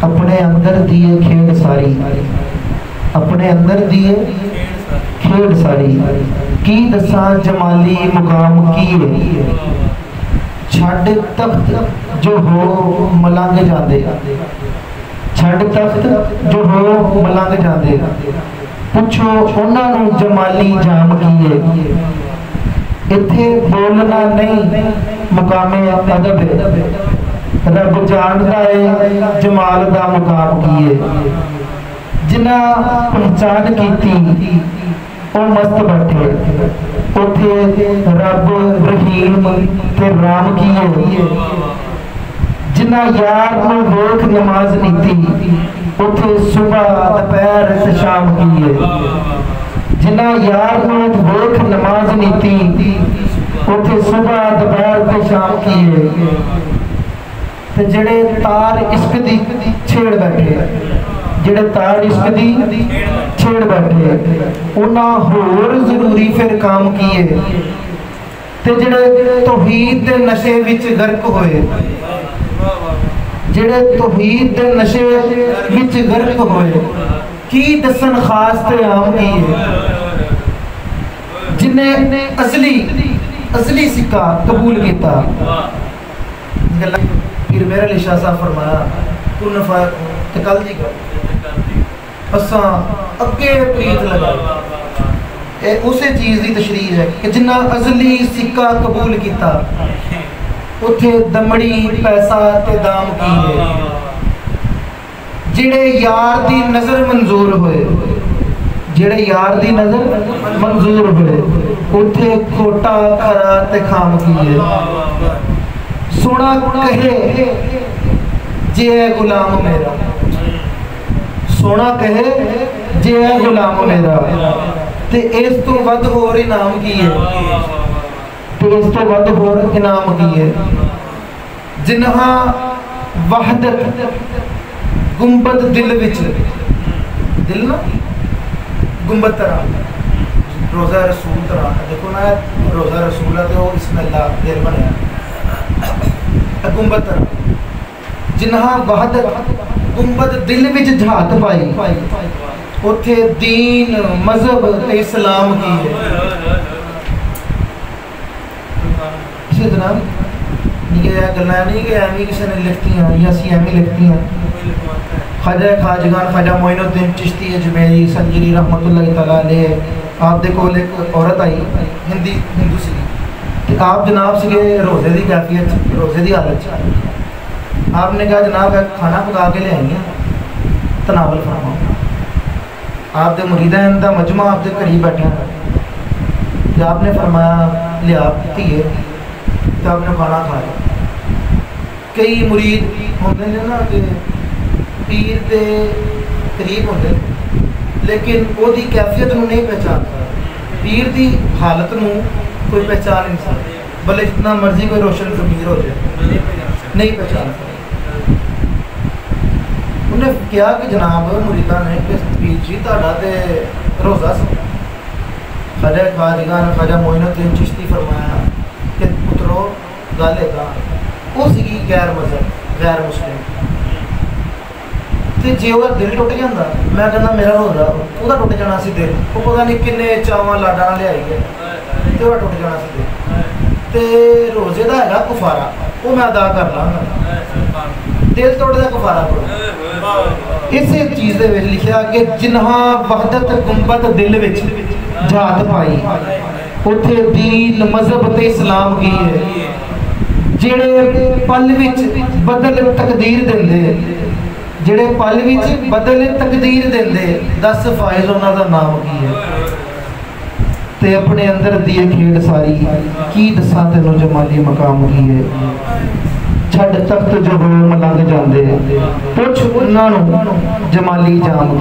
अपने अंदर दिए खेड़ सारी, अपने अंदर दिए खेड़ सारी, की दसा जमाली मुकाम की छड़ तख्त जो हो मलंग जाते, छड़ तख्त जो हो मलंग जाते, पुछो उन्होंने जमाली जाम की इत्थे बोलना नहीं मुकामे अदब है, रब जानता है जमाल दा मुकाम की है, जिन्ना पहचान की वो मस्त बैठे उथे रब रहीम ते राम की है, जिन्ना यार को वेख नमाज नीती उथे सुबह दोपहर ते शाम की है, जिन्ना यार को वेख नमाज नीती उथे सुबह दोपहर ते शाम की है, ते जेड़े तार इश्क दी छेड़ बैठे, जेड़े तार इश्क दी छेड़ बैठे उन्ना होर जरूरी फिर काम किए, ते जेड़े तौहीद दे नशे विच गर्क होए, जेड़े तौहीद दे नशे विच गर्क होए की दसन खास ते आम किए, जिन्हें असली सिक्का कबूल किया। फिर मेरे लिए शाह साहब फरमाया तू नफा कल जी कर असा अगे प्रीत लगा उसे चीज़ की तशरीह है कि जिन्ना असली सिक्का कबूल किया उथे दमड़ी पैसा ते दाम की है, जेड़े यार दी नज़र मंजूर होए, जेड़े यार दी नज़र मंजूर होए उथे खोटा खरा ते खाम की है, सोना कहे जे गुलाम मेरा, सोना कहे जे गुलाम मेरा, ते इस तो वध होर इनाम की है, ते इस तो वध होर इनाम की है, जिन्हा वहदत गुंबद दिल विच, दिल ना गुंबद तरह रोज़ा रसूल तरह देखो ना, रोज़ा रसूल है तो बिस्मिल्लाह दिल बनया गुंबद तरह, जिन्हा वहदत गुंबद दिल विच झात पाई उथे दीन मजहब ते इस्लाम की है। इसी जनाब गल्लां नहीं कि एवं किसी ने लिखतियां या असीं एवं लिखतियां। ख्वाजा खाजगान ख्वाजा मोइनुद्दीन चिश्ती अजमेरी संजीरी रहमतुल्लाह तआला अलैह आप दे कोल एक औरत आई हिंदू सी, आप जनाब से रोज़े की कैफियत रोज़े की हालत आपने कहा जनाब खाना पका के ले आई हैं तनावल फरमाओ, आपके मुरीदैन का मजमा आपके घरी बैठा तो आपने फरमाया लिया धीए तो आपने खाना खाया। कई मुरीद होंगे ने ना कि पीर के करीब होंगे लेकिन वो कैफियत को नहीं पहचानता, पीर की हालत को कोई पहचान नहीं सकता, भले जितना मर्जी कोई रोशन ज़मीर हो जाए नहीं पहचान सकता। उन्हें कहा कि जनाब मुरीदा ने कि पीर जी तुहाडा ते रोज़ा सी, ख्वाजा खाजगान ख्वाजा मोइनुद्दीन चिश्ती फरमाया कि पुत्रो गल इदा वो सी गैर मजहब गैर मुस्लिम, तो जे वह दिल टुट जाता मैं कहना मेरा रोज़ा वह टुट जाना सी दिल, वो पता नहीं किन्ने चावां लाडा लियाई गए तो टुट जाना सी, रोज़े का है कफारा वो मैं अदा कर लाँगा, दिल तोड़दा कफारा करो। इस चीज़ के लिखा कि जिन्हा वहदत गुंबद दिल विच झात पाई उथे दीन मजहब ते इस्लाम की है, जेड़े पल विच बदल तकदीर देंदे, जेड़े पल विच बदल तकदीर देंदे 10 फाइज उन्हां दा नाम की है, ते अपने अंदर दिए खेड़ सारी की दसा तेनों जमाली मकाम की है, छड़ तख्त जो हो मलंग जाते पुछ उन्होंने जमाली जाम